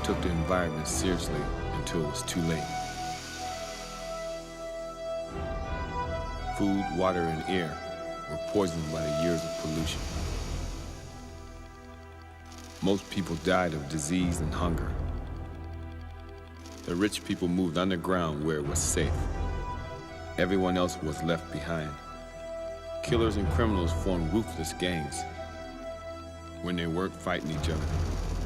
took the environment seriously until it was too late. Food, water, and air were poisoned by the years of pollution. Most people died of disease and hunger. The rich people moved underground where it was safe. Everyone else was left behind. Killers and criminals formed ruthless gangs. When they weren't fighting each other,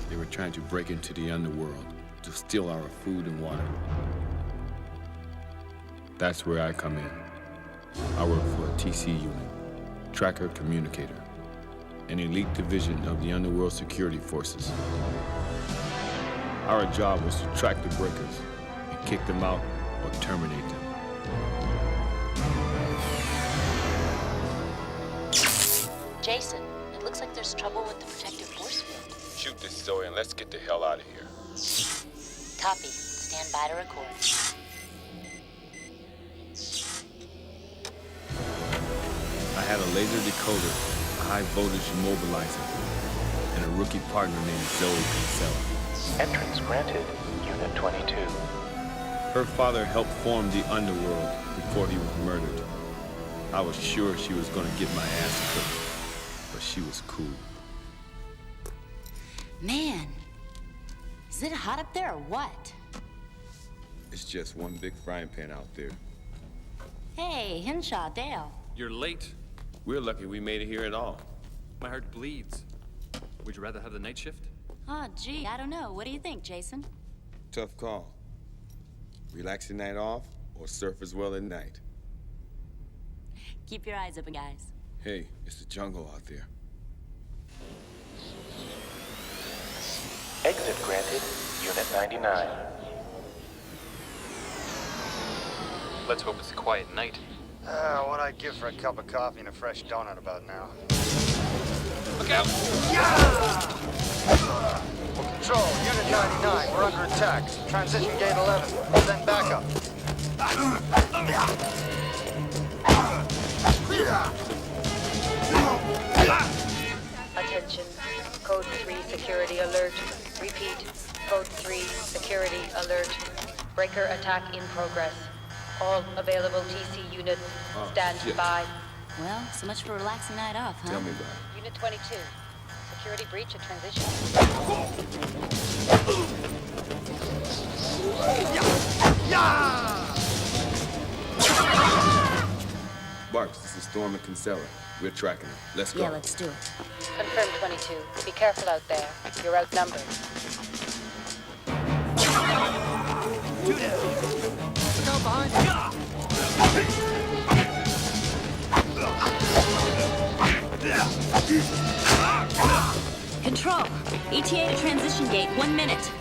they were trying to break into the underworld to steal our food and water. That's where I come in. I work for a TC unit, Tracker Communicator, an elite division of the underworld security forces. Our job was to track the breakers and kick them out or terminate them. Jason, it looks like there's trouble with the protective force field. Shoot this, Zoe, and let's get the hell out of here. Copy. Stand by to record. I had a laser decoder, a high-voltage immobilizer, and a rookie partner named Zoe Kinsella. Entrance granted, Unit 22. Her father helped form the underworld before he was murdered. I was sure she was gonna get my ass cooked, but she was cool. Man, is it hot up there or what? It's just one big frying pan out there. Hey, Henshaw, Dale. You're late. We're lucky we made it here at all. My heart bleeds. Would you rather have the night shift? Oh, gee, I don't know. What do you think, Jason? Tough call. Relax the night off or surf as well at night. Keep your eyes open, guys. Hey, it's the jungle out there. Exit granted, Unit 99. Let's hope it's a quiet night. What I'd give for a cup of coffee and a fresh donut about now. Look out! Control, Unit 99, we're under attack. Transition gate 11, send backup. Attention. Code 3 security alert. Repeat. Code 3 security alert. Breaker attack in progress. All available TC units stand shit. by. Well, so much for a relaxing night off, huh? Tell me about it. Unit 22. Security breach at transition. Barks, this is Storm and Kinsella. We're tracking her. Let's go. Yeah, let's do it. Confirm 22. Be careful out there. You're outnumbered. Look out behind Control. ETA to transition gate. 1 minute.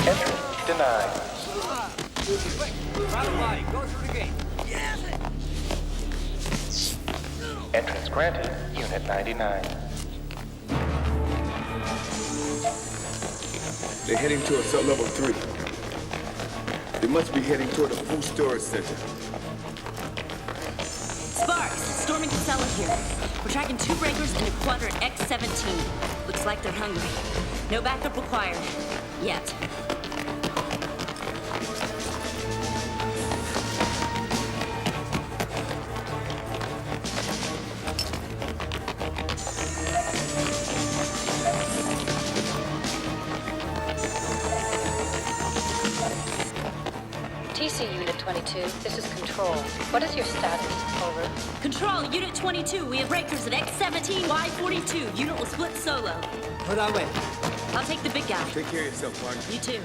Entrance denied. Go through the gate. Entrance granted, Unit 99. They're heading toward cell level 3. They must be heading toward the food storage center. Sparks, Storm and Kinsella here. We're tracking 2 breakers into quadrant X-17. Looks like they're hungry. No backup required. Yet. TC Unit 22, this is Control. What is your status? Over. Control, Unit 22. We have breakers at X-17, Y-42. Unit will split solo. Put on way. I'll take the big guy. Take care of yourself, partner. You too.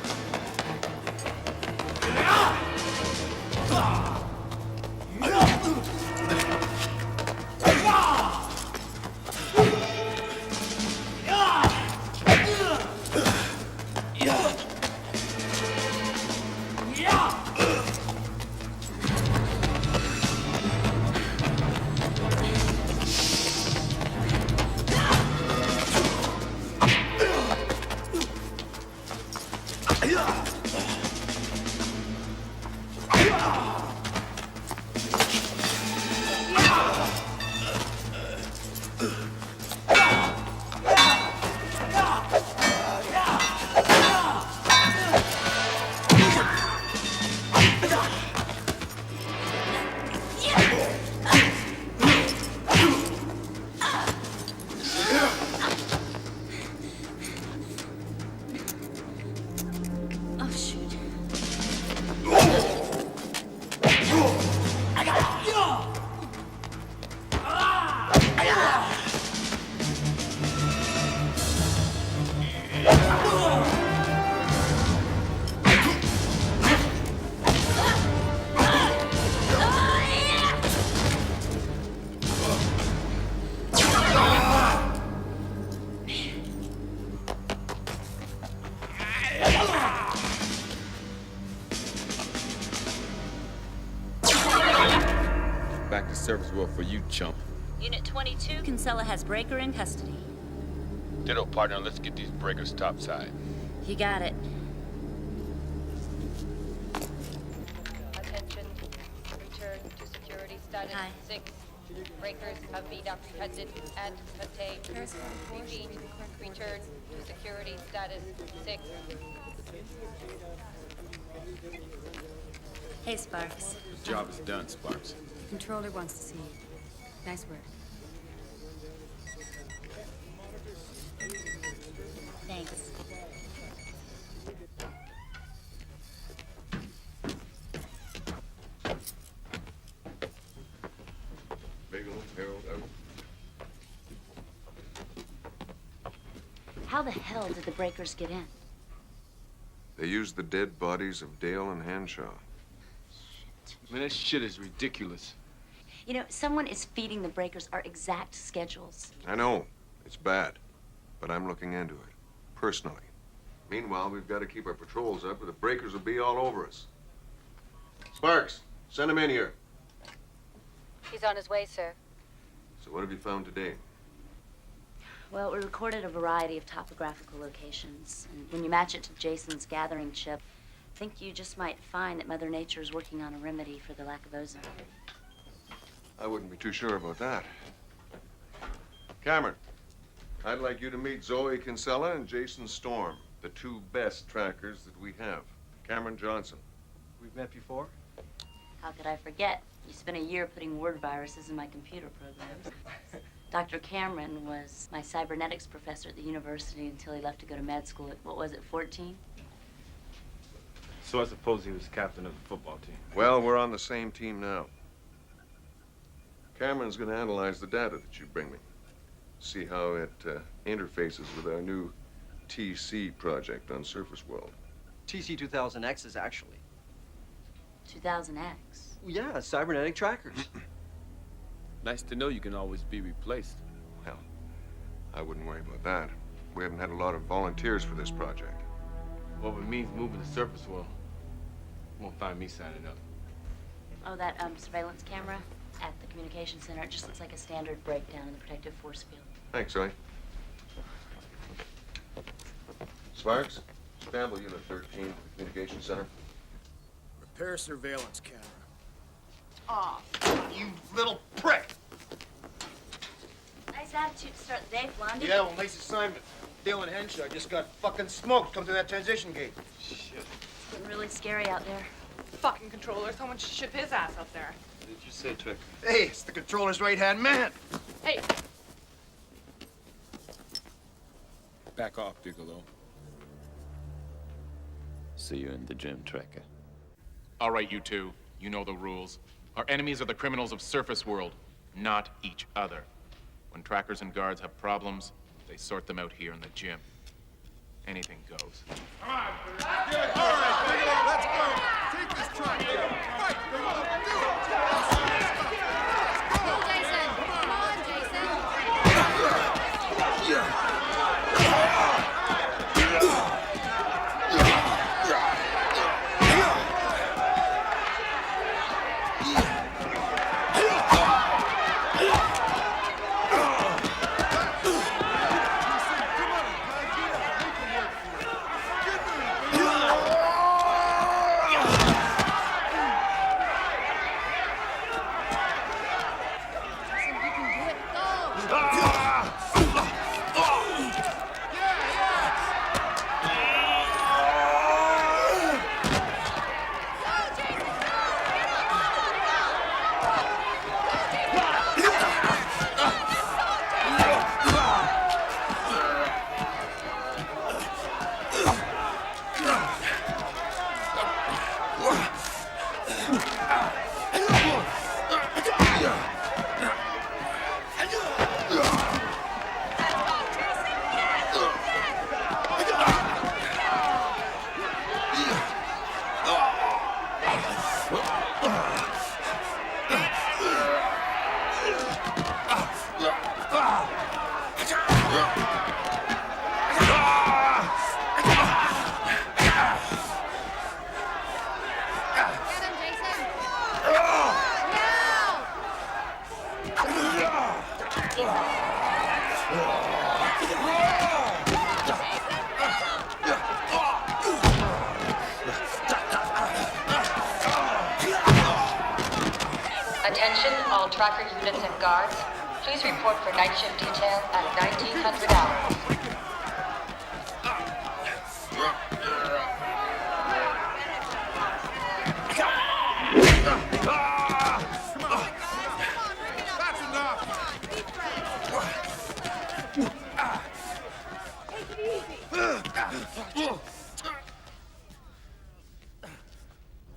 Oh, shoot. Back to surface world for you, chump. Unit 22, Kinsella has Breaker in custody. Ditto, partner. Let's get these breakers topside. You got it. Attention. Return to security status Hi. 6. Breakers have been apprehended and contained. Repeat. Return to security status 6. Hey, Sparks. The job is done, Sparks. The controller wants to see you. Nice work. Thanks. How the hell did the breakers get in? They used the dead bodies of Dale and Hanshaw. Man, that shit is ridiculous. You know, someone is feeding the breakers our exact schedules. I know. It's bad. But I'm looking into it. Personally. Meanwhile, we've got to keep our patrols up or the breakers will be all over us. Sparks, send him in here. He's on his way, sir. So what have you found today? Well, we recorded a variety of topographical locations. And when you match it to Jason's gathering chip, I think you just might find that Mother Nature is working on a remedy for the lack of ozone. I wouldn't be too sure about that. Cameron, I'd like you to meet Zoe Kinsella and Jason Storm, the two best trackers that we have. Cameron Johnson. We've met before? How could I forget? You spent a year putting word viruses in my computer programs. Dr. Cameron was my cybernetics professor at the university until he left to go to med school at, what was it, 14? So I suppose he was captain of the football team. Well, we're on the same team now. Cameron's going to analyze the data that you bring me. See how it interfaces with our new TC project on Surface World. TC-2000X is actually. 2000X. Yeah, cybernetic trackers. Nice to know you can always be replaced. Well, I wouldn't worry about that. We haven't had a lot of volunteers for this project. What it means moving to surface world. Won't find me signing up. Oh, that surveillance camera at the communication center, it just looks like a standard breakdown in the protective force field. Thanks, Zoe. Sparks, scramble Unit 13, Communication Center. Repair surveillance camera. Aw, you little prick! Nice attitude to start the day, Blondie. Yeah, well, nice assignment. Dale and Henshaw just got fucking smoked. Come through that transition gate. Shit. It's getting really scary out there. Fucking controller. Someone should ship his ass up there. What did you say, Trick? Hey, it's the controller's right-hand man. Hey, Back off, Bigelow. See you in the gym, Tracker. All right, you two. You know the rules. Our enemies are the criminals of Surface World, not each other. When trackers and guards have problems, they sort them out here in the gym. Anything goes. Come on. Good. All right, Bigelow, let's go. Take this truck. Right, Bigelow, do it. Go, Jason! Come on, Jason! Yeah. Attention, all tracker units and guards. Please report for night shift detail at 1900 hours.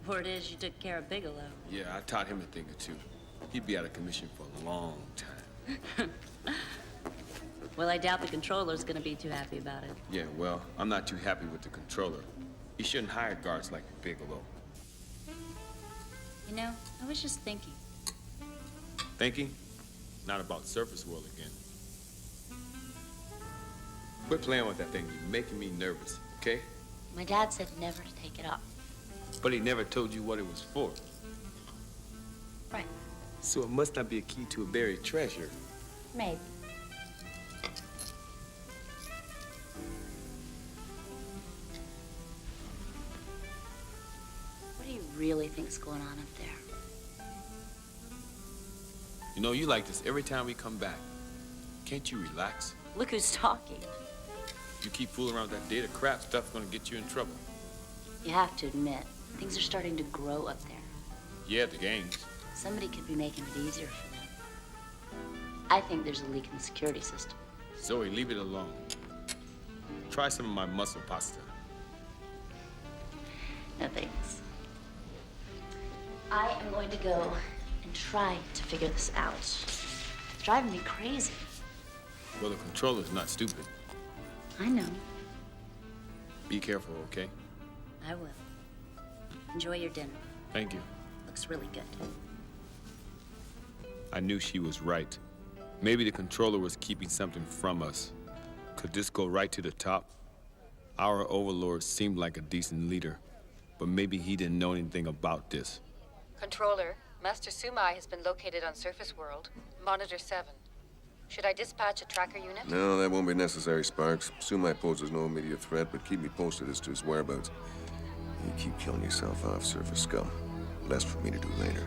Word is you took care of Bigelow. Yeah, I taught him a thing or two. He'd be out of commission for a long time. Well, I doubt the controller's gonna be too happy about it. Yeah, well, I'm not too happy with the controller. He shouldn't hire guards like Bigelow. You know, I was just thinking. Thinking? Not about surface world again. Quit playing with that thing. You're making me nervous, okay? My dad said never to take it off. But he never told you what it was for. Right. So it must not be a key to a buried treasure. Maybe. What do you really think's going on up there? You know, you like this every time we come back. Can't you relax? Look who's talking. You keep fooling around with that data crap, stuff's gonna get you in trouble. You have to admit, things are starting to grow up there. Yeah, the gangs. Somebody could be making it easier for them. I think there's a leak in the security system. Zoe, leave it alone. Try some of my muscle pasta. No thanks. I am going to go and try to figure this out. It's driving me crazy. Well, the controller's not stupid. I know. Be careful, okay? I will. Enjoy your dinner. Thank you. Looks really good. I knew she was right. Maybe the controller was keeping something from us. Could this go right to the top? Our overlord seemed like a decent leader, but maybe he didn't know anything about this. Controller, Master Sumai has been located on Surface World, Monitor 7. Should I dispatch a tracker unit? No, that won't be necessary, Sparks. Sumai poses no immediate threat, but keep me posted as to his whereabouts. You keep killing yourself off, surface scum. Less for me to do later.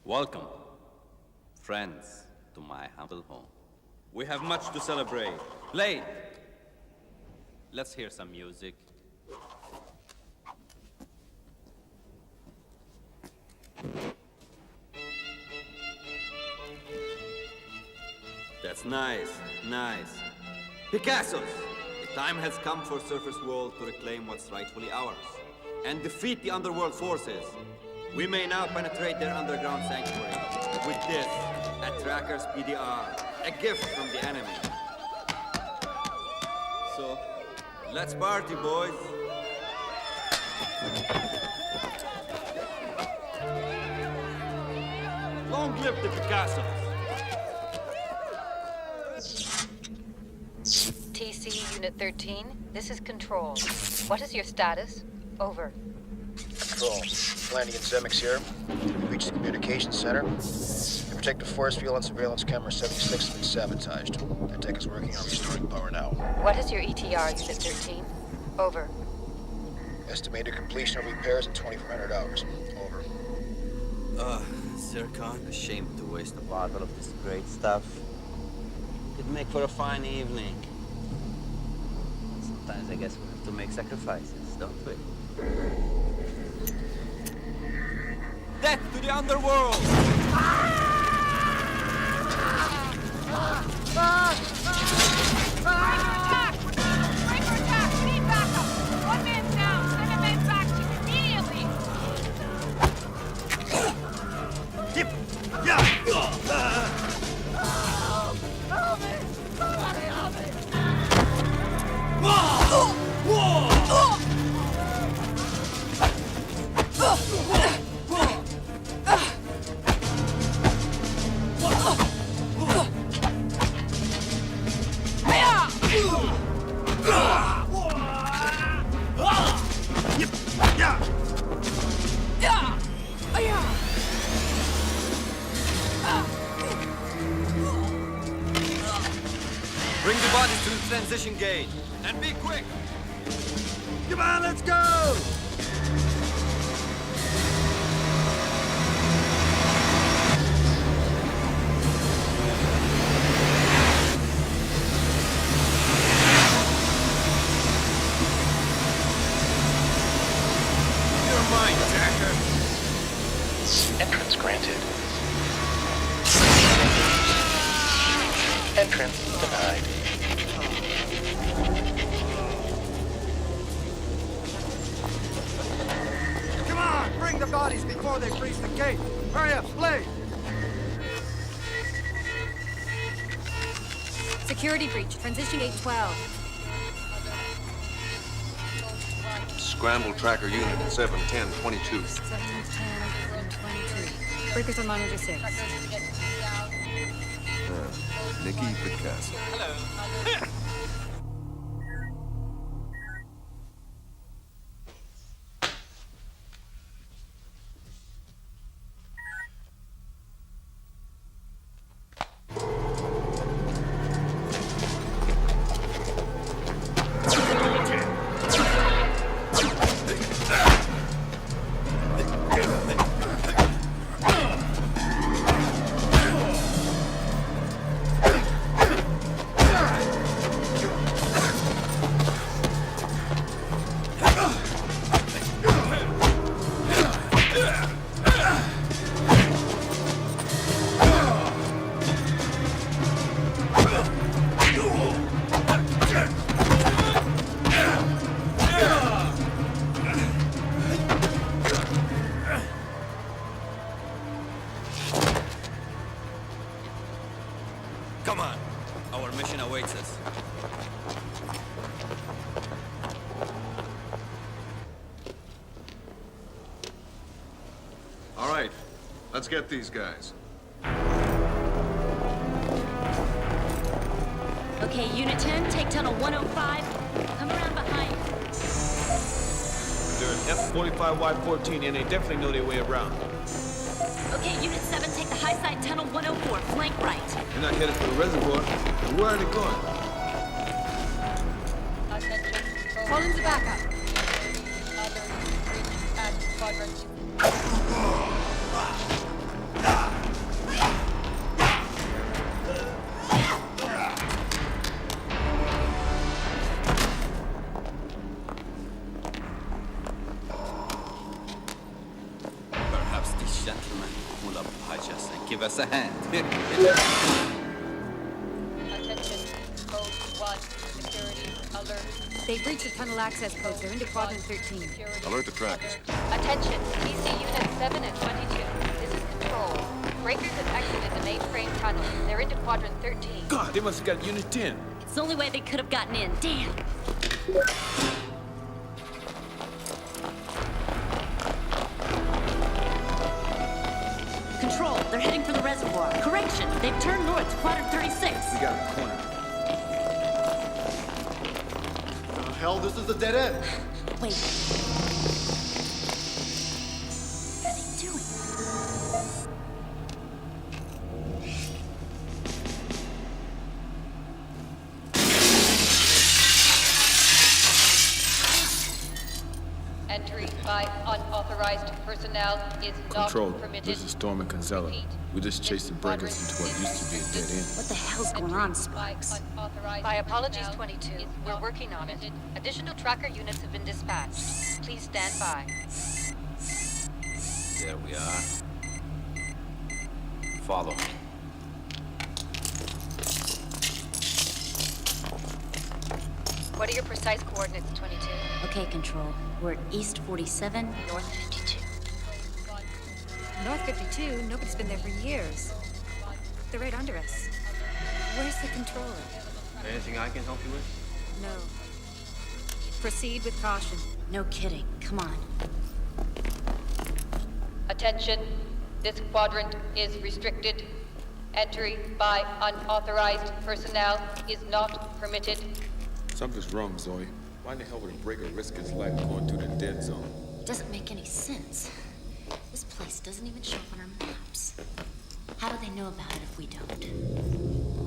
Welcome, friends, to my humble home. We have much to celebrate. Play! Let's hear some music. That's nice, nice. Picassos! The time has come for Surface World to reclaim what's rightfully ours. and defeat the underworld forces. We may now penetrate their underground sanctuary. With this, a tracker's PDR, a gift from the enemy. So, let's party, boys. Long live the Picassos. TC Unit 13, this is Control. What is your status? Over. Control. Landing in Zemix here. We reached the communications center. The protective force field and surveillance camera 76 has been sabotaged. That tech is working on restoring power now. What is your ETR, Unit 13? Over. Estimated completion of repairs in 2,400 hours. Over. Zircon, ashamed to waste a bottle of this great stuff. Could make for a fine evening. Sometimes I guess we have to make sacrifices, don't we? Death to the underworld! Attack! Breaker attack! We need backup! One man's down! Send a man back immediately! Help me! Somebody help me! Bring the bodies to the transition gate, and be quick! Come on, let's go! You're mine, Jacker! Entrance granted. Entrance denied. Come on, bring the bodies before they freeze the gate. Hurry up, please. Security breach. Transition gate 12. Scramble tracker unit at 710-22. 710-22. Breakers on monitor 6. Nikki Picasso. Hello. Come on. Our mission awaits us. All right, let's get these guys. Okay, Unit 10, take tunnel 105. Come around behind. They're in F45Y14 and they definitely know their way around. Okay, Unit 7, take the high side tunnel 104, flank right. They're not headed for the reservoir. But where are they going? Call into backup. Perhaps these gentlemen will oblige us and give us a hand. Attention, code 1, security alert. They've reached the tunnel access codes. They're into quadrant 13. Alert the trackers. Attention, TC Units 7 and 22. This is Control. Breakers have exited the mainframe tunnel. They're into quadrant 13. God, they must have got Unit 10. It's the only way they could have gotten in. Damn. Control, they're heading for the reservoir. Correction, they've turned north to quadrant 36. We got a corner. Hell, this is a dead end. Wait. What are they doing? Entry by unauthorized personnel is Control, not permitted. this is Storm and Kinsella. Repeat. We just chased the breakers into what used to be a dead end. What the hell's going on, Sparks? By apologies 22, we're working on it. Additional tracker units have been dispatched. Please stand by. There we are. Follow me. What are your precise coordinates, 22? Okay, Control. We're at East 47, North 52. North 52? Nobody's been there for years. They're right under us. Where's the controller? Anything I can help you with? No. Proceed with caution. No kidding. Come on. Attention, this quadrant is restricted. Entry by unauthorized personnel is not permitted. Something's wrong, Zoe. Why in the hell would a breaker risk his life going through the dead zone? Doesn't make any sense. This place doesn't even show up on our maps. How do they know about it if we don't?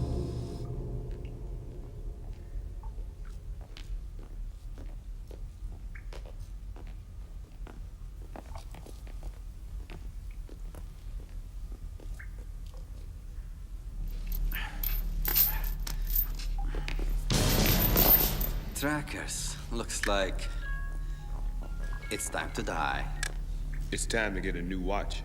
Trackers. Looks like it's time to die. It's time to get a new watch.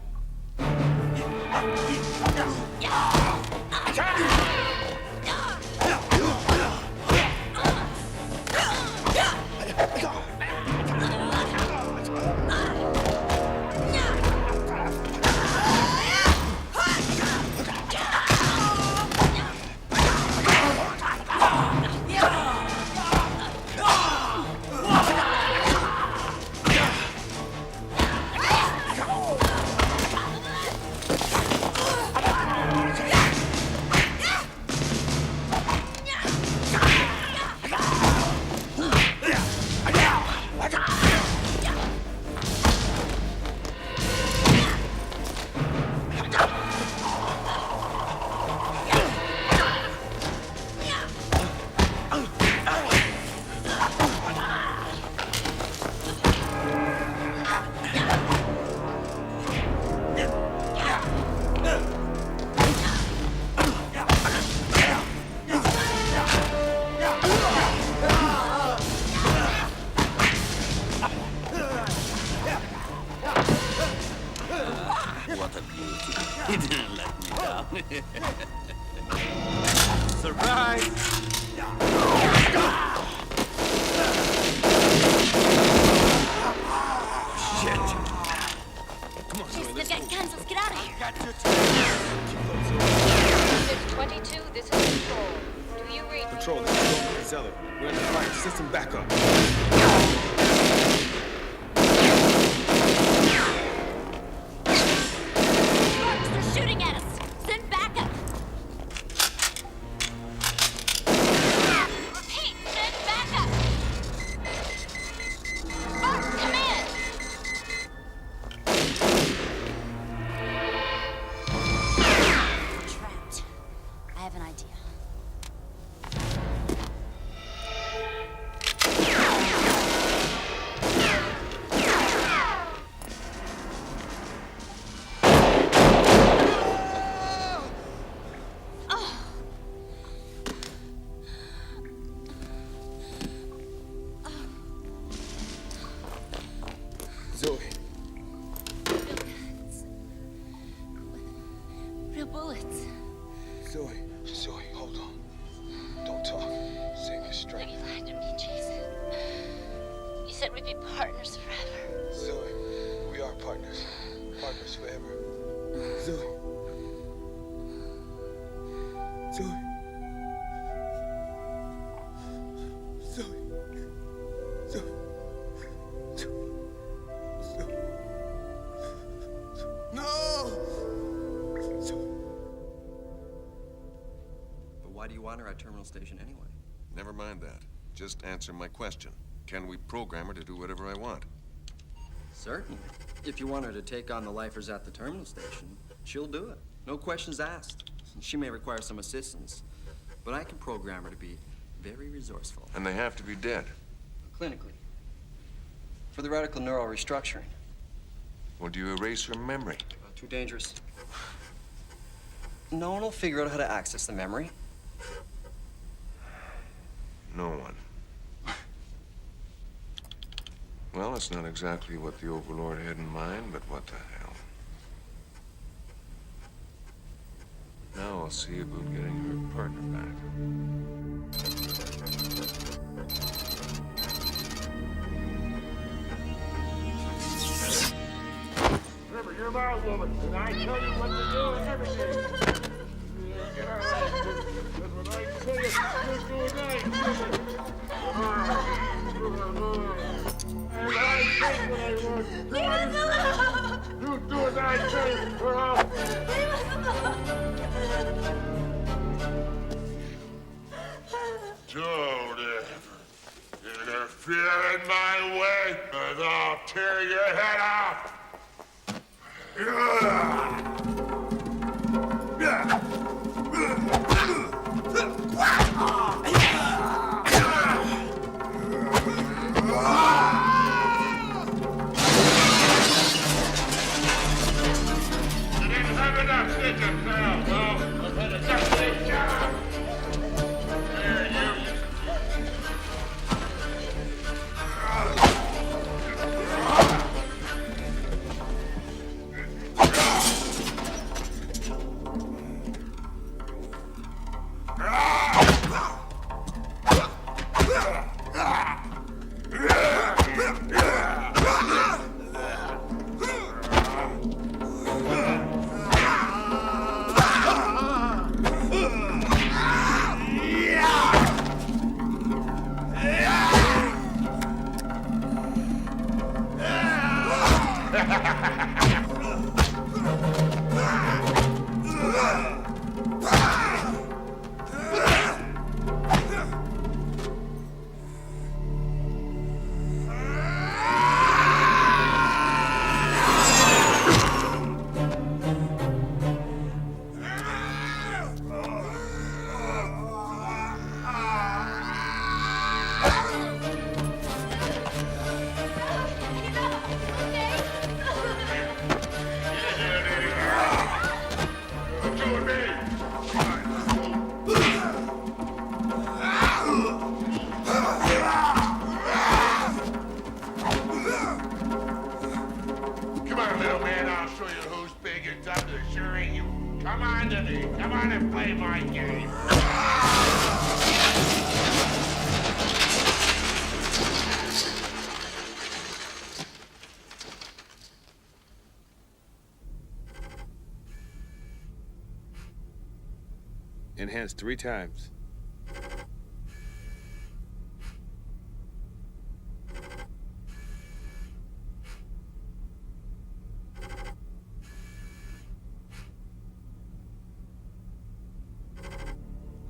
What a beauty. He didn't let me down. Surprise! Shit. Come on, Zoe, They've let's got go. guns. Let's get out of here. Unit 22, this is Control. Do you read? Control, this is Storm and Kinsella. We're in the fight. System backup. Sparks, they're shooting at us. Send backup. Repeat, send backup. Sparks, come in. We're trapped. I have an idea. Zoe, Real bullets. Zoe, hold on. Don't talk. Save your strength. They lied to me, Jason. You said we'd be partners forever. Zoe, we are partners. Partners forever. Zoe. Zoe. Zoe. Zoe. Zoe. No! Zoe. But why do you want her at Terminal Station anyway? Never mind that. Just answer my question. Can we program her to do whatever I want? Certainly. If you want her to take on the lifers at the terminal station, she'll do it. No questions asked. She may require some assistance, but I can program her to be very resourceful. And they have to be dead. Clinically. For the radical neural restructuring. Or do you erase her memory? Too dangerous. No one will figure out how to access the memory. No one. Well, it's not exactly what the Overlord had in mind, but what the hell. Now I'll see about getting her partner back. Remember, you're my woman, and I tell you what to do and everything. Get our ass, because when I say it, you do it right. And I say what I want. Leave us alone! You do as I say, or I'll... Leave us alone! Don't interfere in my way, and I'll tear your head off! Enhanced 3 times.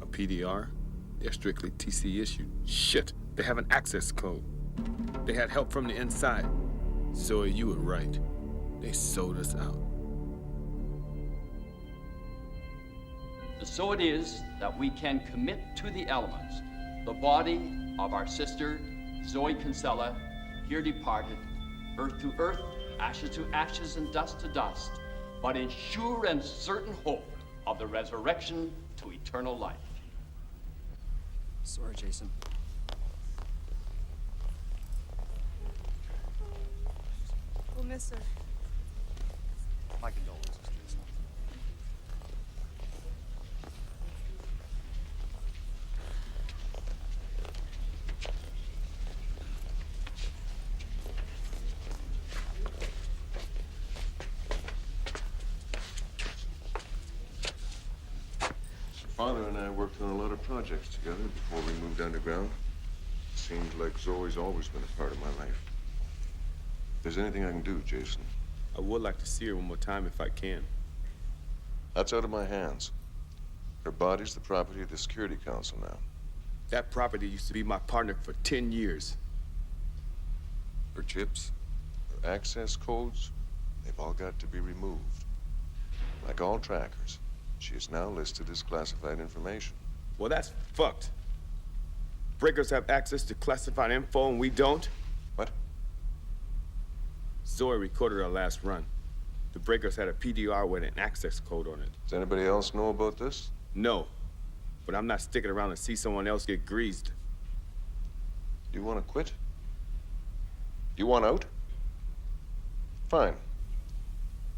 A PDR? They're strictly TC issued. Shit, they have an access code. They had help from the inside. So you were right. They sold us out. So it is that we can commit to the elements the body of our sister, Zoe Kinsella, here departed, earth to earth, ashes to ashes, and dust to dust, but in sure and certain hope of the resurrection to eternal life. Sorry, Jason. We'll miss her. My condolences, Jason. Father and I worked on a lot of projects together before we moved underground. Seems like Zoe's always been a part of my life. If there's anything I can do, Jason. I would like to see her one more time if I can. That's out of my hands. Her body's the property of the Security Council now. That property used to be my partner for 10 years. Her chips, her access codes, they've all got to be removed. Like all trackers, she is now listed as classified information. Well, that's fucked. Breakers have access to classified info and we don't? What? Zoe recorded our last run. The Breakers had a PDR with an access code on it. Does anybody else know about this? No, but I'm not sticking around to see someone else get greased. You want to quit? You want out? Fine.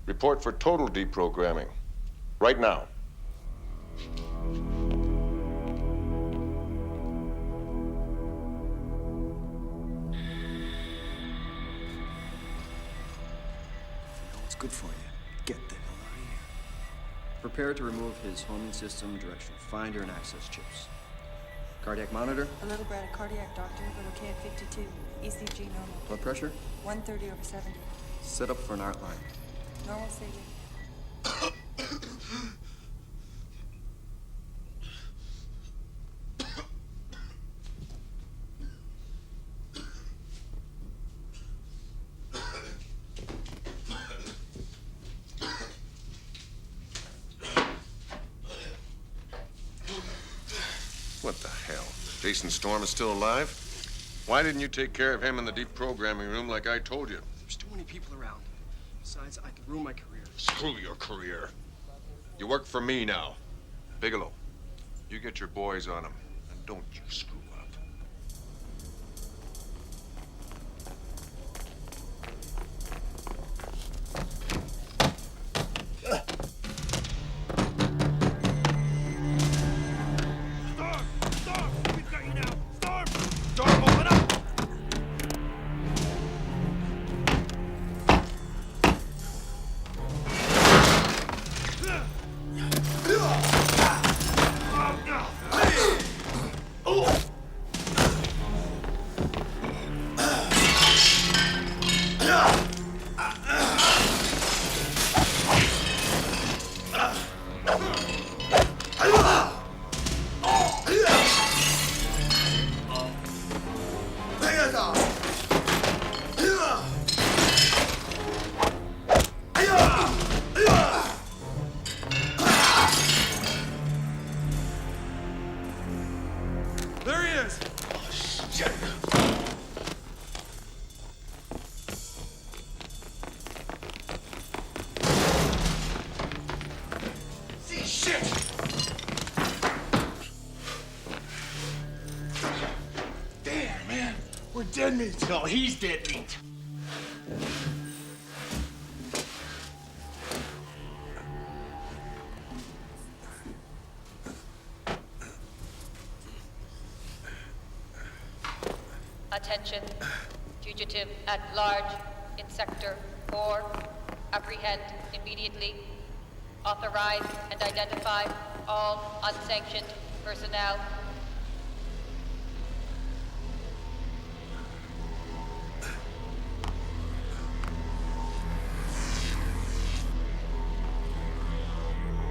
Report for total deprogramming. Right now. It's good for you. Get the hell out of here. Prepare to remove his homing system, directional finder, and access chips. Cardiac monitor. A little bradycardiac, doctor, but okay at 52. ECG normal. Blood pressure. 130/70. Set up for an art line. Normal staging. What the hell? Jason Storm is still alive? Why didn't you take care of him in the deprogramming room like I told you? There's too many people around. Besides, I could ruin my career. Screw your career. You work for me now. Bigelow, you get your boys on him, and don't you screw up. Dead meat. No, he's dead meat. Attention. Fugitive at large in Sector 4. Apprehend immediately. Authorize and identify all unsanctioned personnel.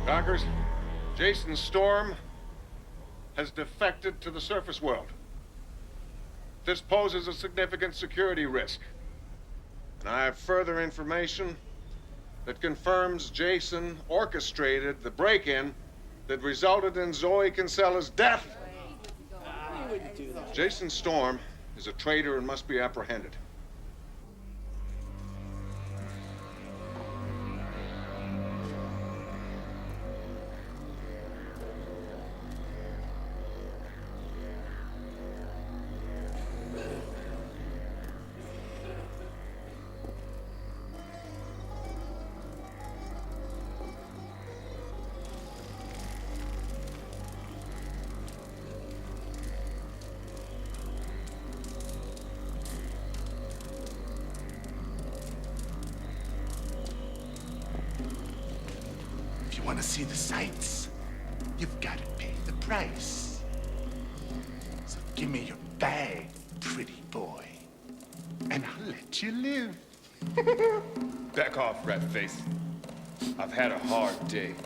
Conquers, Jason Storm has defected to the surface world. This poses a significant security risk. And I have further information that confirms Jason orchestrated the break-in that resulted in Zoe Kinsella's death. Jason Storm is a traitor and must be apprehended. Want to see the sights? you've got to pay the price. So give me your bag, pretty boy, and I'll let you live. Back off, rat face. I've had a hard day.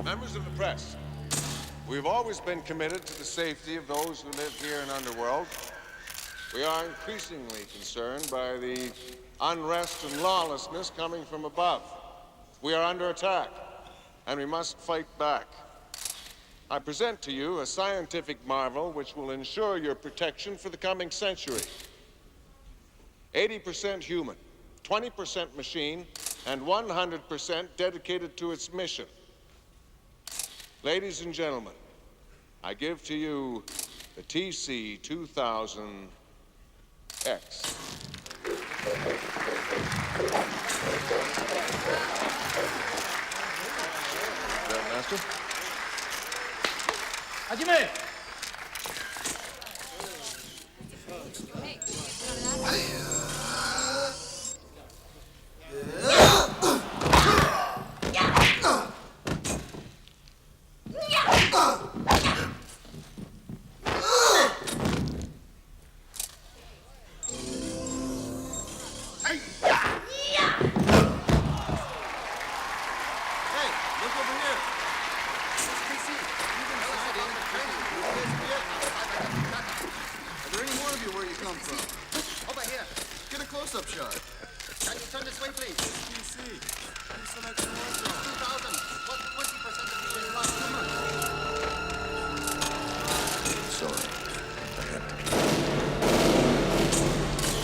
Members of the press, we've always been committed to the safety of those who live here in Underworld. We are increasingly concerned by the unrest and lawlessness coming from above. We are under attack, and we must fight back. I present to you a scientific marvel which will ensure your protection for the coming century. 80% human, 20% machine, and 100% dedicated to its mission. Ladies and gentlemen, I give to you the TC-2000X. Master? Hajime!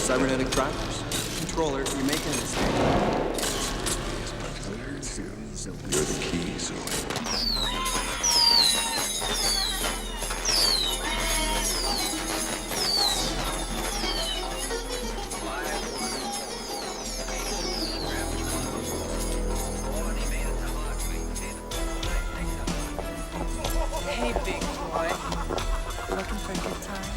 Cybernetic drivers. Controller, you're making a mistake. You're the key, Zoe. Hey, big boy. Looking for a good time?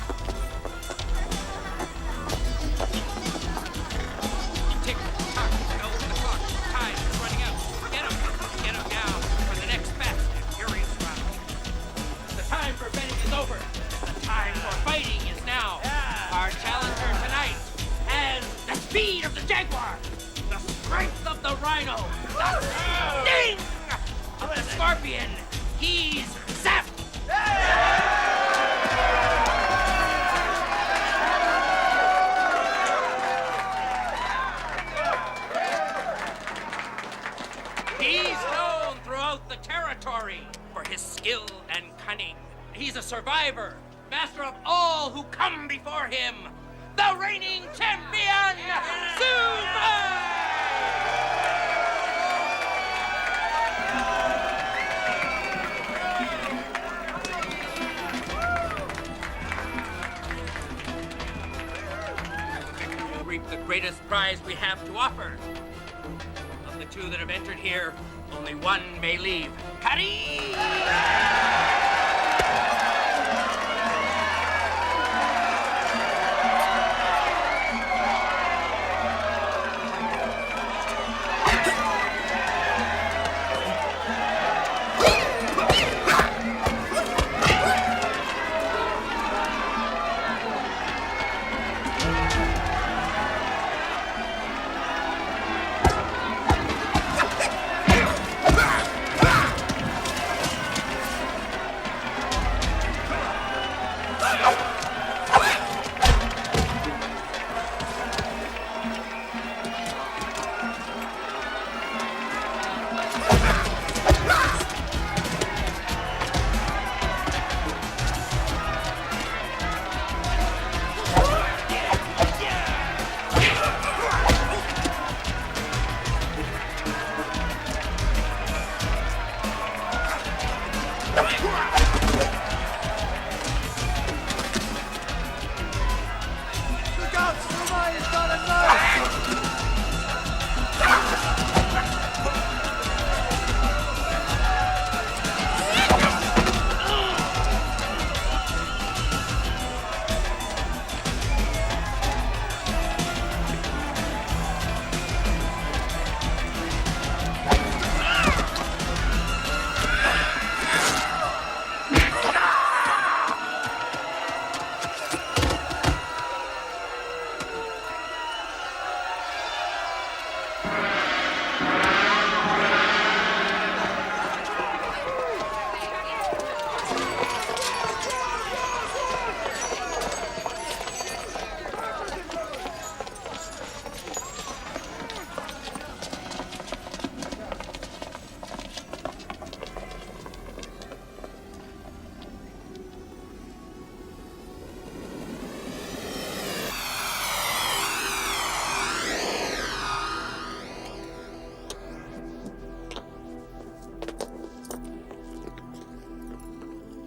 Speed of the Jaguar, the strength of the Rhino, the sting of the Scorpion. He's zapped. He's known throughout the territory for his skill and cunning. He's a survivor, master of all who come before him. The reigning champion, Sumai! the greatest prize we have to offer. Of the two that have entered here, only one may leave. Kari!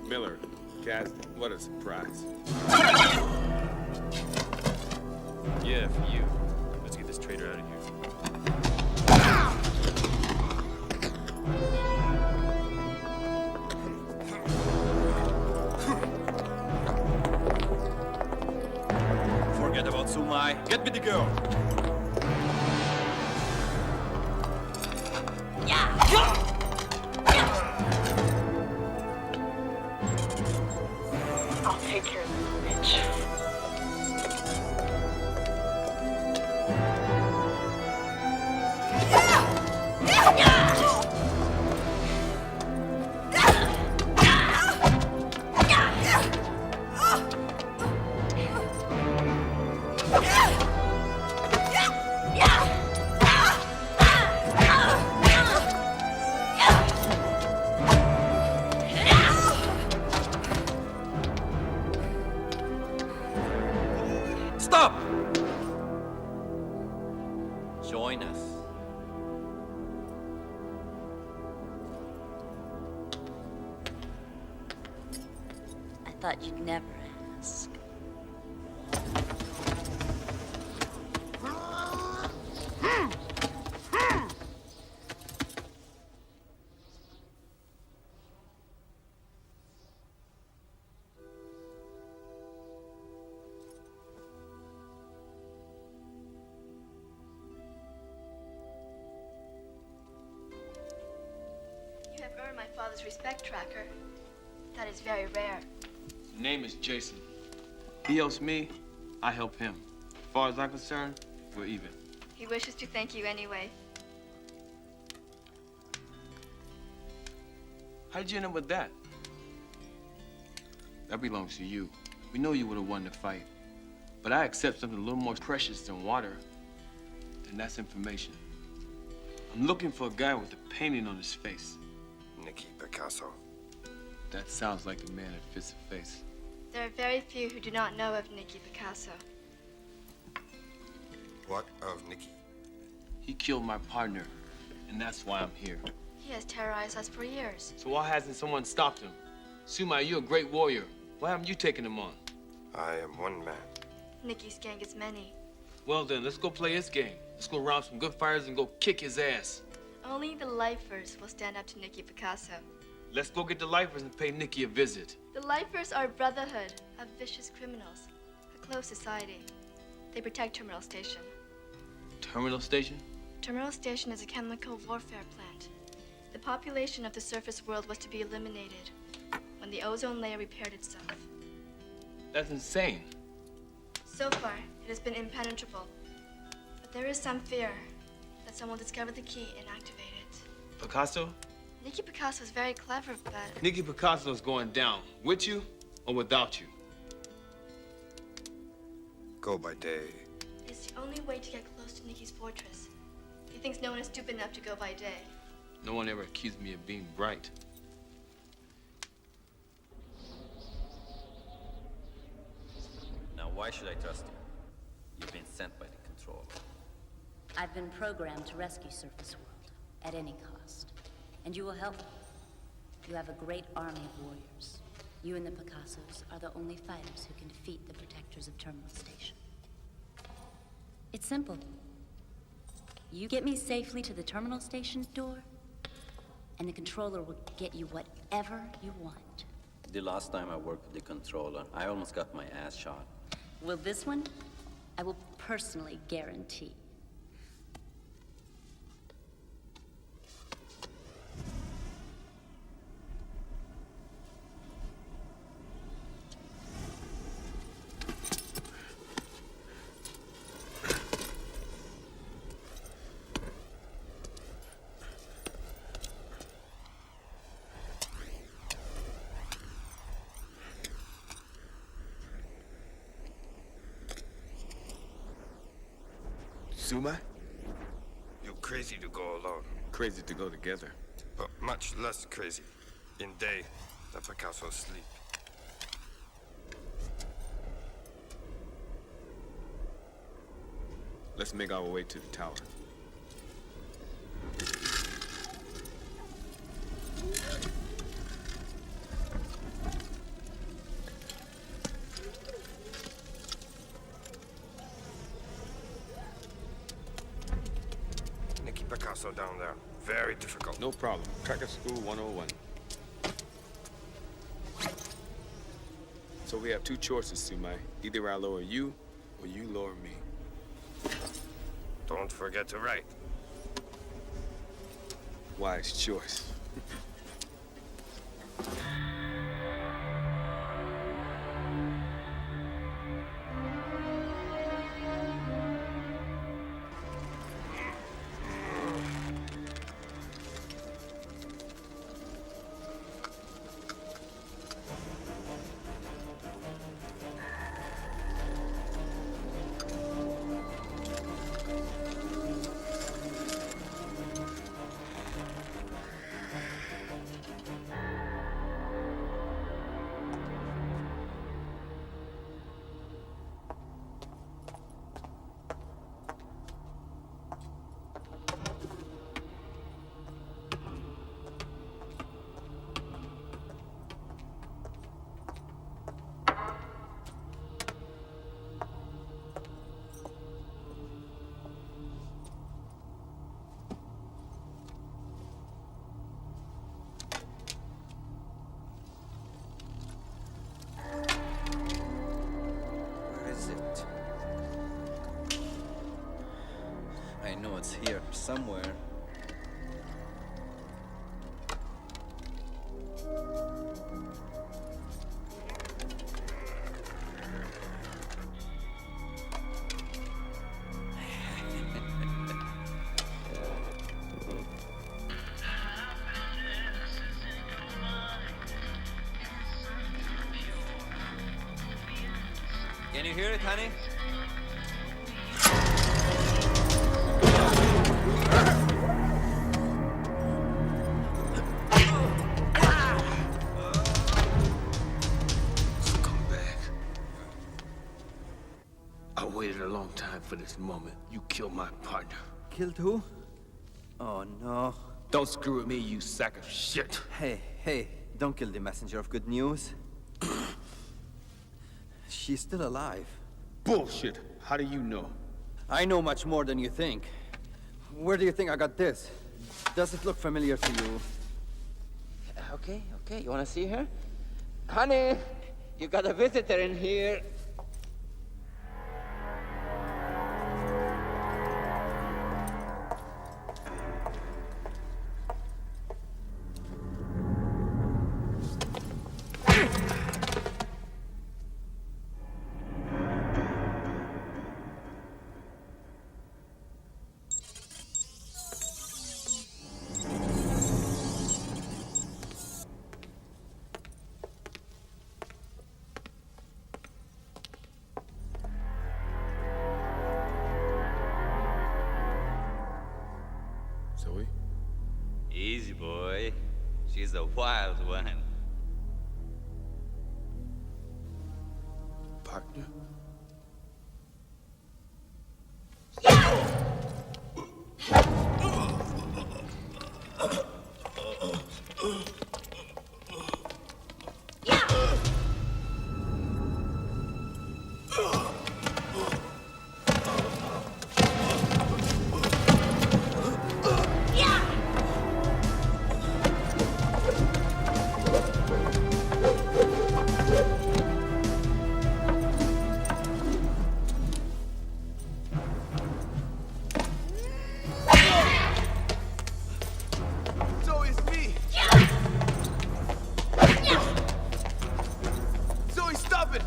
Miller, Cass, what a surprise. Yeah, for you. Let's get this traitor out of here. Forget about Sumai. Get me the girl. I'll take care of this bitch. Stop! Join us. I thought you'd never ask. You have earned my father's respect, Tracker. That is very rare. His name is Jason. He helps me, I help him. As far as I'm concerned, we're even. He wishes to thank you anyway. How did you end up with that? That belongs to you. We know you would have won the fight. But I accept something a little more precious than water, and that's information. I'm looking for a guy with a painting on his face. Nicky Picasso. That sounds like the man that fits the face. There are very few who do not know of Nicky Picasso. What of Nicky? He killed my partner, and that's why I'm here. He has terrorized us for years. So why hasn't someone stopped him? Sumai, you're a great warrior. Why haven't you taken him on? I am one man. Nicky's gang is many. Well then, let's go play his game. Let's go round some good fires and go kick his ass. Only the lifers will stand up to Nicky Picasso. Let's go get the lifers and pay Nicky a visit. The lifers are a brotherhood of vicious criminals, a close society. They protect Terminal Station. Terminal Station? Terminal Station is a chemical warfare plant. The population of the surface world was to be eliminated when the ozone layer repaired itself. That's insane. So far, it has been impenetrable. But there is some fear that someone will discover the key and activate it. Picasso? Nicky Picasso is very clever, but... Nicky Picasso's going down. With you or without you? Go by day. It's the only way to get close to Nicky's fortress. He thinks no one is stupid enough to go by day. No one ever accused me of being bright. Now, why should I trust you? You've been sent by the controller. I've been programmed to rescue Surface World at any cost. And you will help me. You have a great army of warriors. You and the Picassos are the only fighters who can defeat the protectors of Terminal Station. It's simple. You get me safely to the Terminal Station door, and the controller will get you whatever you want. The last time I worked with the controller, I almost got my ass shot. Well, this one, I will personally guarantee. Sumai? You're crazy to go alone. Crazy to go together. But much less crazy. In day, the Picasso sleep. Let's make our way to the tower. Nicky Picasso down there. Very difficult. No problem. Cracker School 101. So we have two choices, Sumai. Either I lower you, or you lower me. Don't forget to write. Wise choice. I know it's here somewhere. Can you hear it, honey? Waited a long time for this moment. You killed my partner. Killed who? Oh, no. Don't screw with me, you sack of shit. Hey, don't kill the messenger of good news. She's still alive. Bullshit. How do you know? I know much more than you think. Where do you think I got this? Does it look familiar to you? Okay. You wanna see her? Honey, you got a visitor in here. Zoe? Easy, boy. She's a wild one. Partner? Zoe, it's me! Zoe, stop it!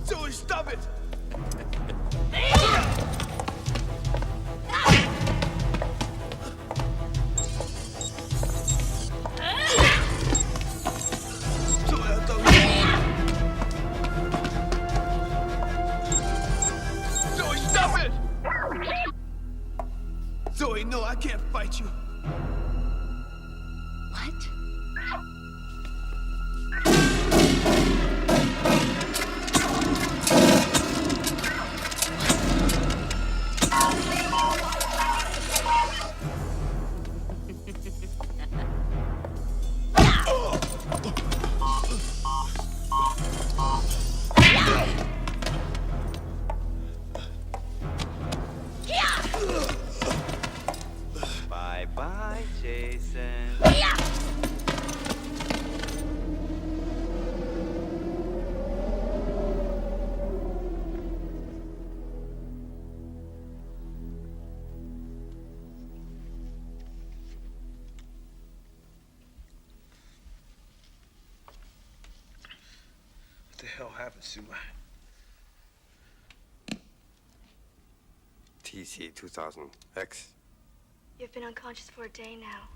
Zoe, stop it! Zoe, stop it! Zoe, no, I can't fight you. What? Bye-bye, Jason. What the hell happened, Sumai? TC 2000X. You've been unconscious for a day now.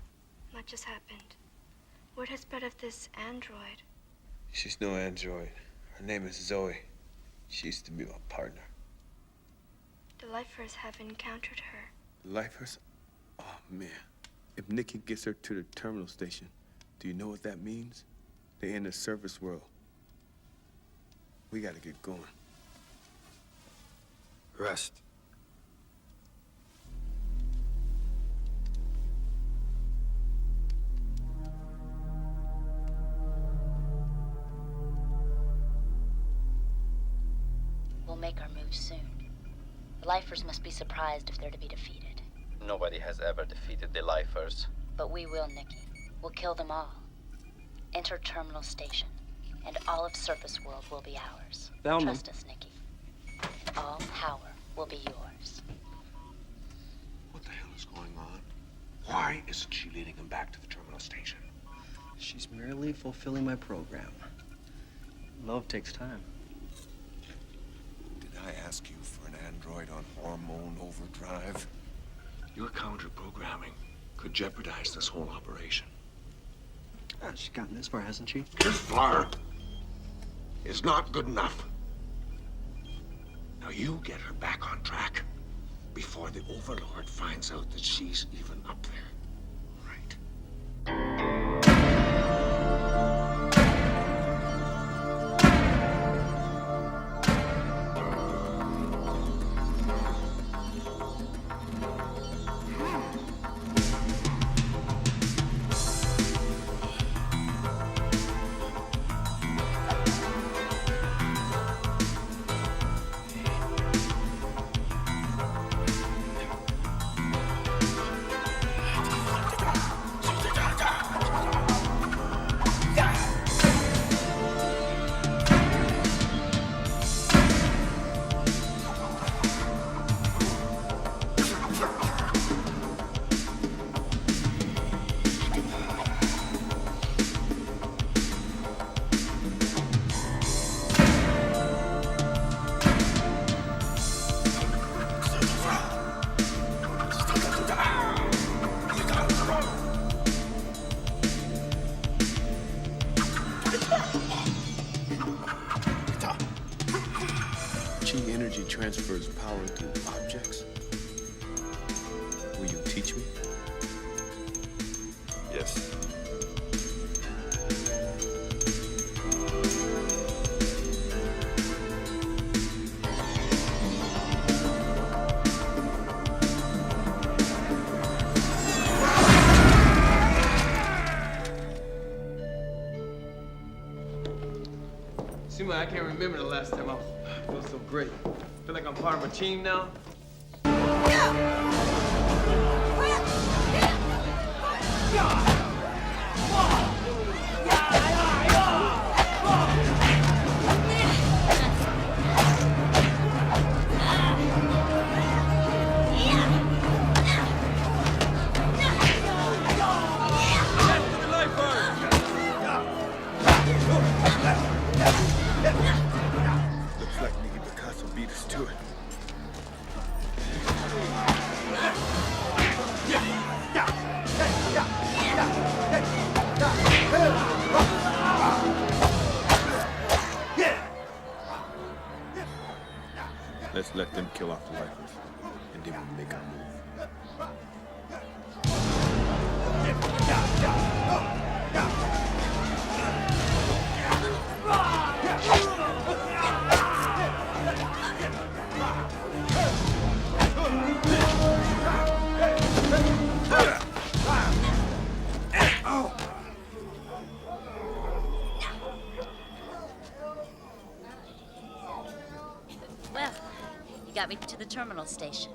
Much has happened. Word has spread of this android. She's no android. Her name is Zoe. She used to be my partner. The lifers have encountered her. Lifers? Oh, man. If Nikki gets her to the terminal station, do you know what that means? They in the surface world. We gotta get going. Rest. We'll make our move soon. The lifers must be surprised if they're to be defeated. Nobody has ever defeated the lifers. But we will, Nikki. We'll kill them all. Enter terminal station, and all of surface world will be ours. Found them. Trust us, Nikki. All power will be yours. What the hell is going on? Why isn't she leading him back to the terminal station? She's merely fulfilling my program. Love takes time. Did I ask you for an android on hormone overdrive? Your counter-programming could jeopardize this whole operation. She's gotten this far, hasn't she? This far is not good enough. Now you get her back on track before the Overlord finds out that she's even up there. Right. transfers power through objects? Will you teach me? Yes. Sumai, I can't remember the last time I felt so great. Feel like I'm part of a team now. Looks like Nigga Picasso beat us to it. Let's let them kill off the lifers, and then we'll make our move. Well, you got me to the terminal station.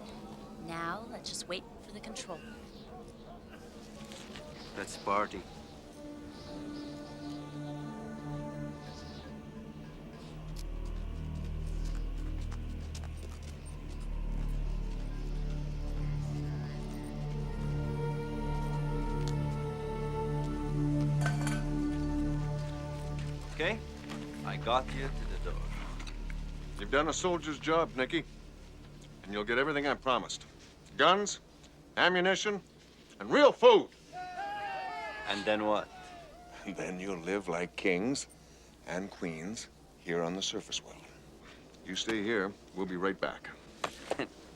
Now, let's just wait for the control. Let's party. Okay, I got you to the door. You've done a soldier's job, Nicky. And you'll get everything I promised. Guns, ammunition, and real food. And then what? And then you'll live like kings and queens here on the surface world. You stay here. We'll be right back.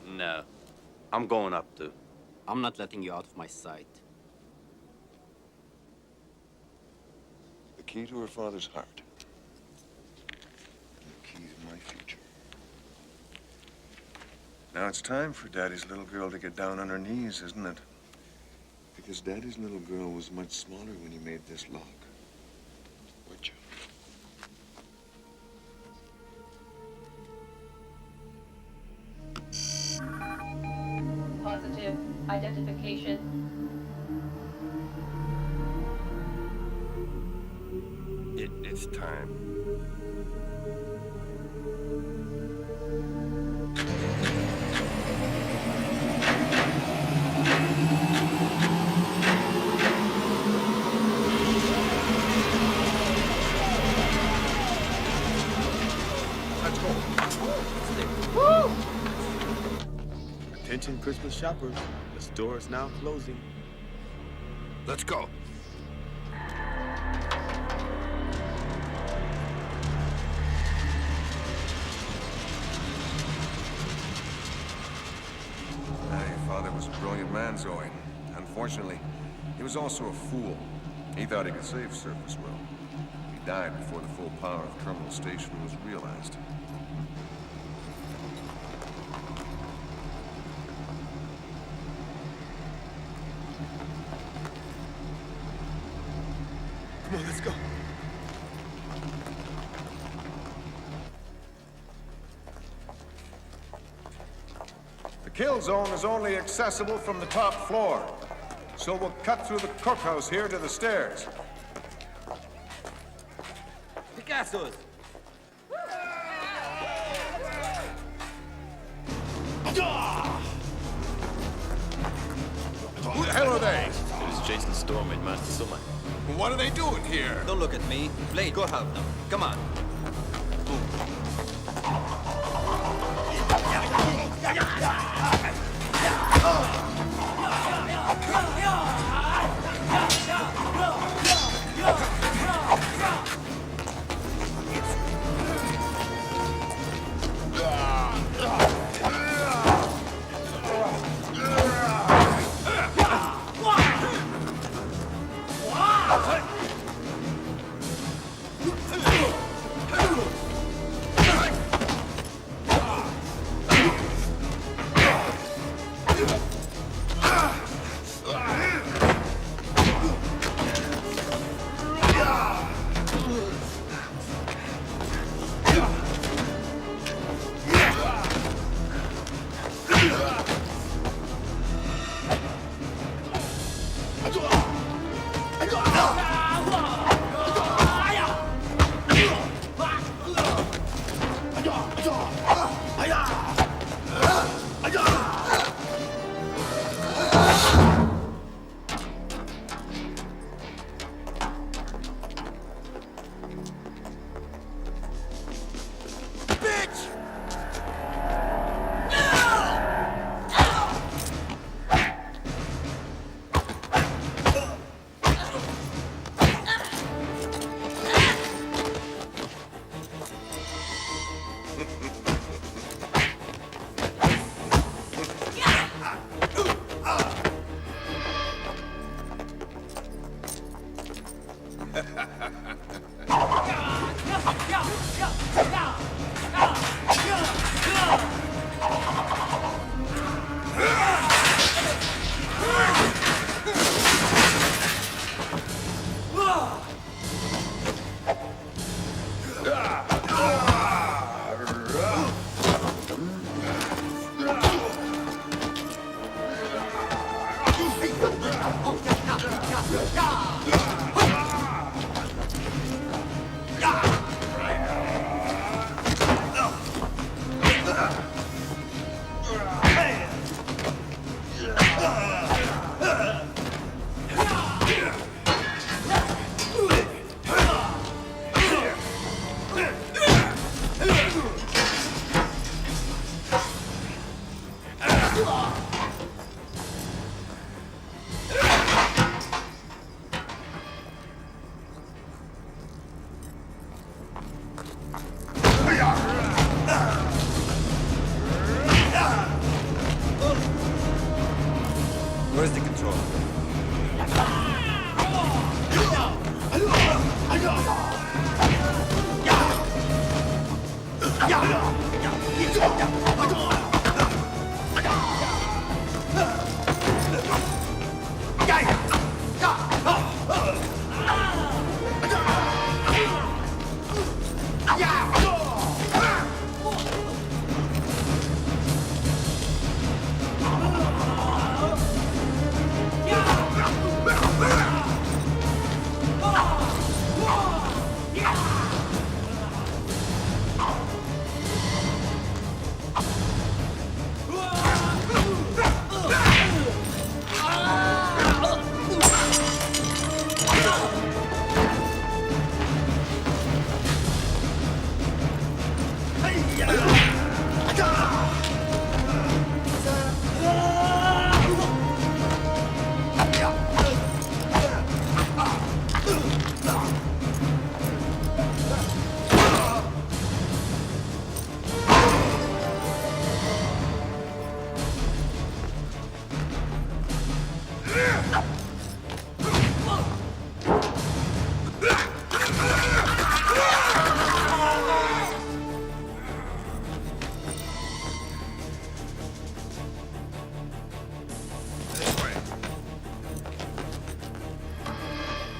No. I'm going up too. I'm not letting you out of my sight. The key to her father's heart. And the key to my future. Now it's time for Daddy's little girl to get down on her knees, isn't it? Because Daddy's little girl was much smaller when he made this lock. Weren't you? Positive identification. It is time. Let's go. Woo! Attention, Christmas shoppers. The store is now closing. Let's go. Your father was a brilliant man, Zoe. Unfortunately, he was also a fool. He thought he could save Surface World. He died before the full power of Terminal Station was realized. Come on, let's go. The kill zone is only accessible from the top floor. So we'll cut through the cookhouse here to the stairs. Picasso's! Who the hell are they? It is Jason Storm and Master Sumai. What are they doing here? Don't look at me. Blade, go help them. Come on. Where's the control?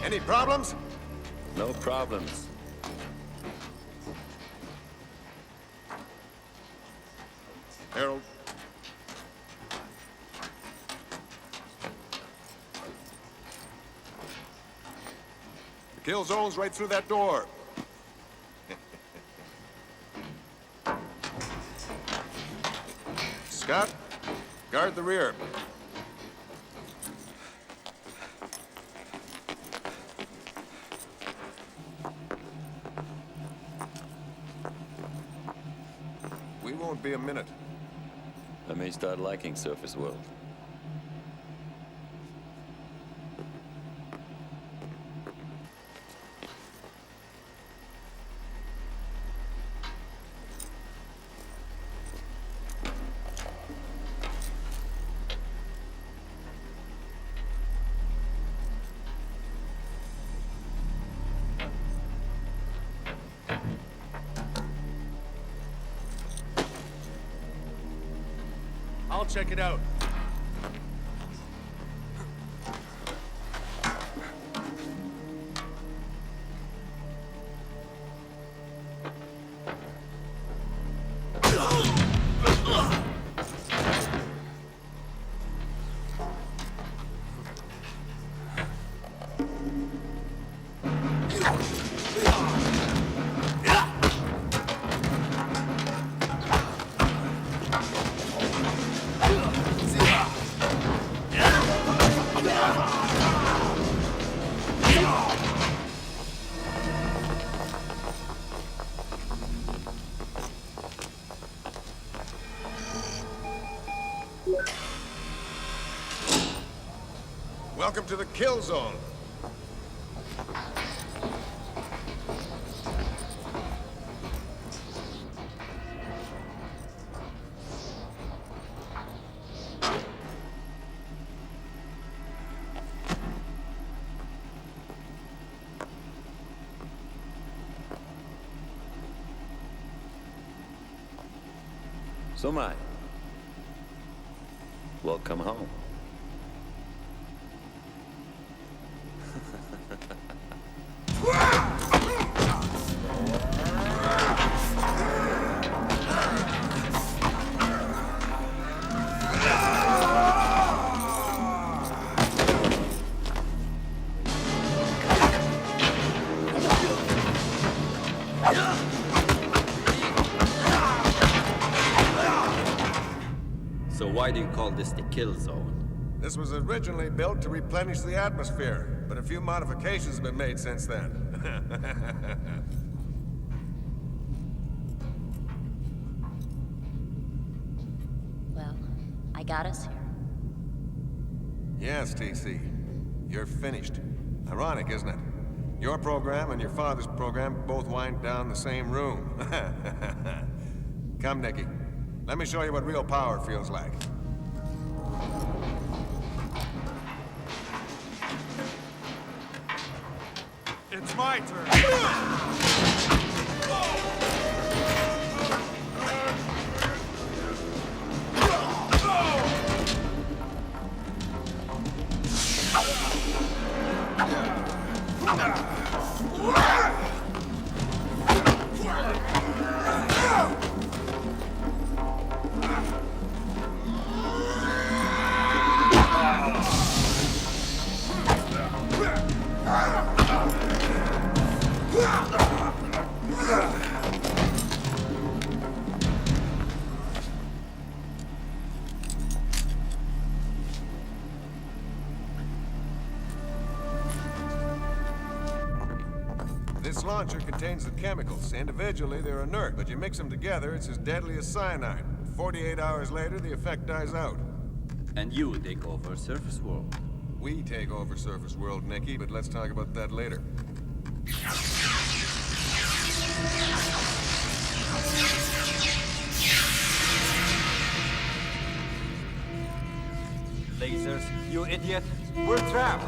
Any problems? No problems. Harold. The kill zone's right through that door. Scott, guard the rear. We won't be a minute. I may start liking surface world. I'll check it out. Welcome to the kill zone. Sumai, welcome home. So why do you call this the kill zone? This was originally built to replenish the atmosphere, but a few modifications have been made since then. Well, I got us here. Yes, TC. You're finished. Ironic, isn't it? Your program and your father's program both wind down the same room. Come, Nicky. Let me show you what real power feels like. It's my turn. This launcher contains the chemicals. Individually, they're inert, but you mix them together, it's as deadly as cyanide. 48 hours later, the effect dies out. And you take over surface world. We take over surface world, Nicky, but let's talk about that later. Lasers, you idiot! We're trapped!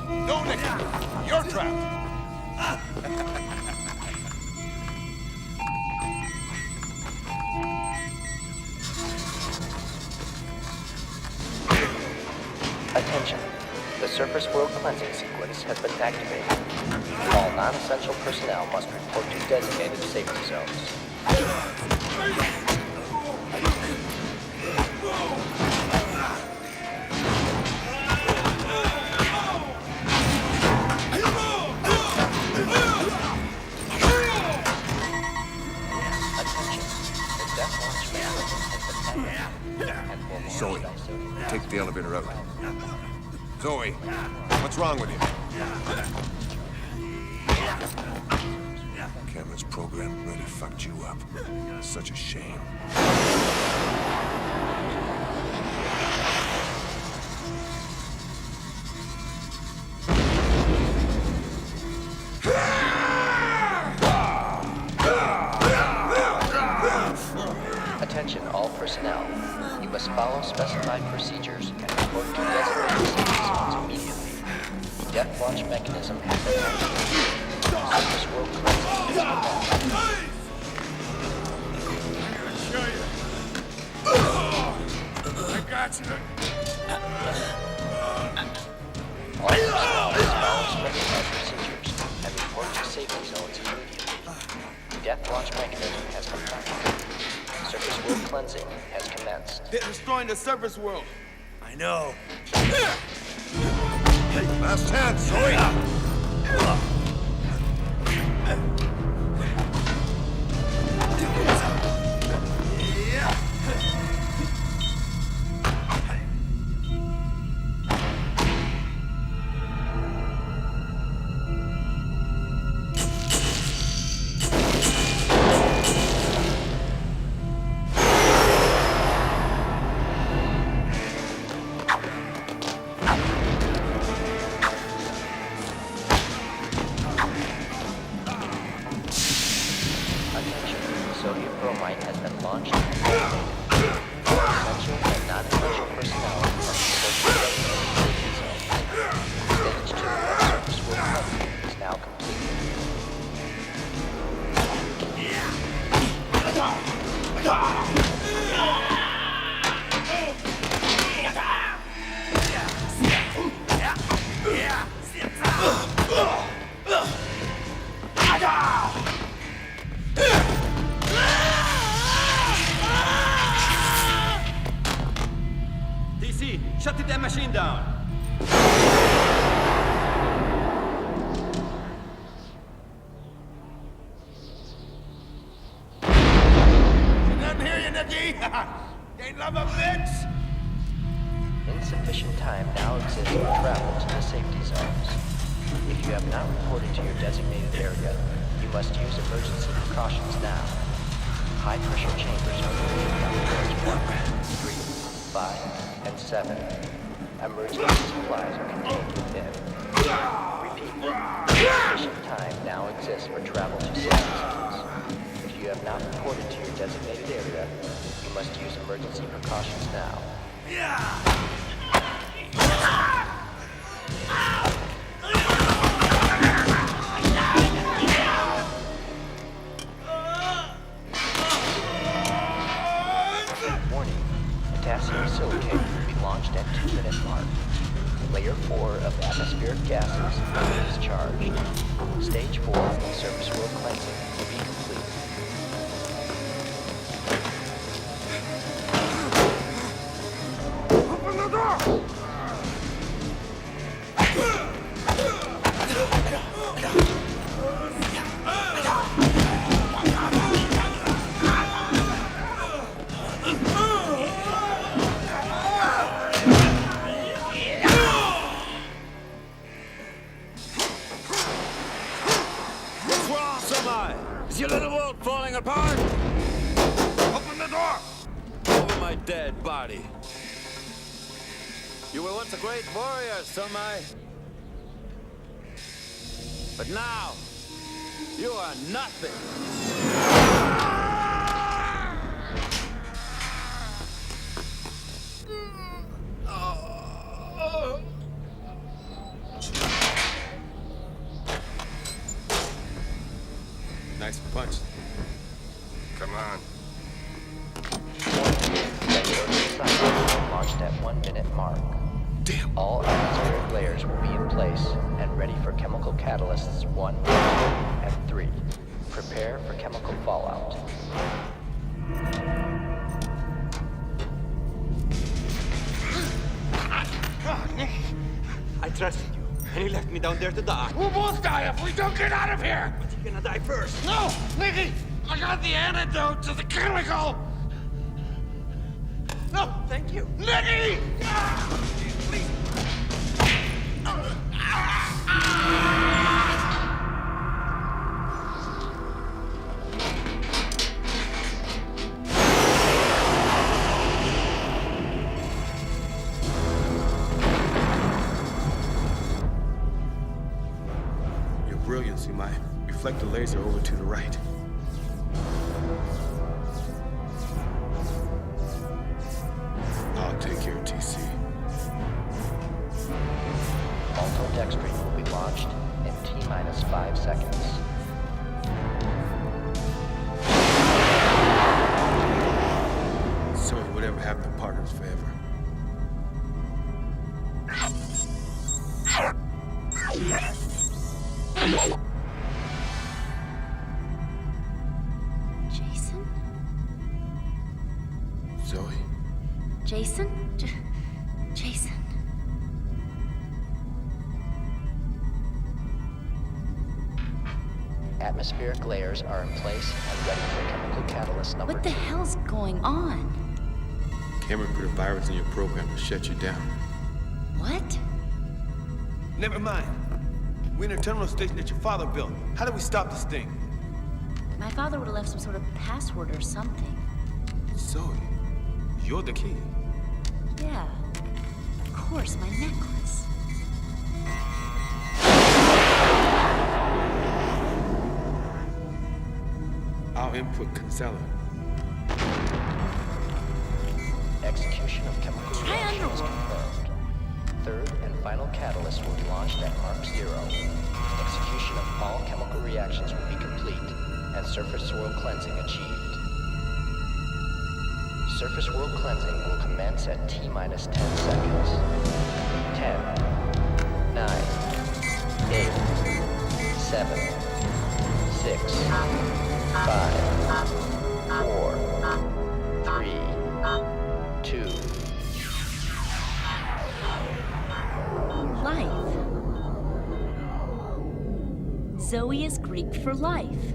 No, Nicky! You're trapped! Attention. The surface world cleansing sequence has been activated. All non-essential personnel must report to designated safety zones. Zoe, take the elevator out. Zoe, what's wrong with you? Cameron's program really fucked you up. Such a shame. Attention all personnel. You must follow specified procedures and report to designated safety zones immediately. The death launch mechanism has been activated. Surface world cleansing is I got you. all personnel must follow specified procedures and report to safety zones immediately. The death launch mechanism has been activated. Surface world cleansing has commenced. They're destroying the surface world. I know. Last chance, Zoe! Shut the damn machine down. Nothing here, you nookie. Ain't love a bitch. Insufficient time now exists for travel to the safety zones. If you have not reported to your designated area, you must use emergency precautions now. High-pressure chambers are located on floors 1, 3, 5, and 7. Emergency supplies are contained within. Repeat, insufficient time now exists for travel to safety zones. If you have not reported to your designated area, you must use emergency precautions now. Warning, potassium silicate will be launched at 2-minute mark. Layer 4 of atmospheric gases is discharged. Stage 4 of surface world cleansing will be complete. Open the door! What's wrong, Sumai? Is your little world falling apart? Open the door! Over my dead body. You were once a great warrior, Sumai. But now, you are nothing. Nice punch. Come on. Launched at 1-minute mark. Damn. All atmospheric layers will be in place and ready for chemical catalysts 1, 2, and 3. Prepare for chemical fallout. I trusted you, and you left me down there to die. We'll both die if we don't get out of here! But you're gonna die first. No! Nicky! I got the antidote to the chemical! No, thank you. Nicky! Please. You're brilliant, Sumai. Reflect the laser over to the right. I'll take care of TC. Maltodextrin will be launched in T-minus 5 seconds. So whatever happened to partners forever. Jason? Zoe? Jason? Jason. Atmospheric layers are in place and ready for chemical catalyst number 2. What the hell's going on? Cameron put a virus in your program to shut you down. What? Never mind. We're in a terminal station that your father built. How do we stop this thing? My father would have left some sort of password or something. Zoe, you're the key. Yeah. Of course, my necklace. I'll input Kinsella. Execution of chemical reactions confirmed. Third and final catalyst will be launched at Mark 0. Execution of all chemical reactions will be complete, and surface world cleansing achieved. Surface world cleansing will commence at T-minus 10 seconds. 10, 9, 8, 7, 6, 5, 4, 3, 2, Zoe is Greek for life.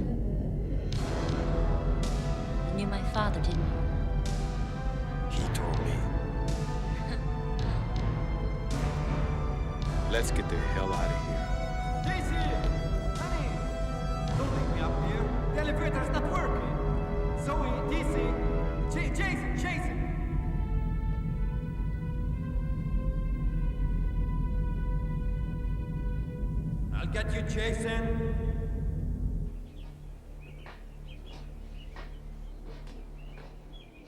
You knew my father, didn't you? He told me. Let's get the hell out of here. Daisy! Honey! Don't leave me up here. The elevator's not working. Zoe, Daisy, Jason! I'll get you, Jason.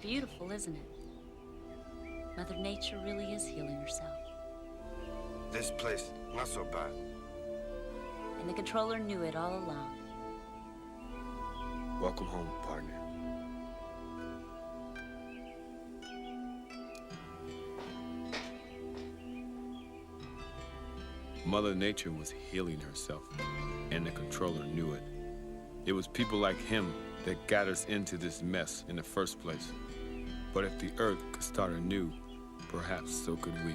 Beautiful, isn't it? Mother Nature really is healing herself. This place, not so bad. And the controller knew it all along. Welcome home, partner. Mother Nature was healing herself, and the controller knew it. It was people like him that got us into this mess in the first place. But if the Earth could start anew, perhaps so could we.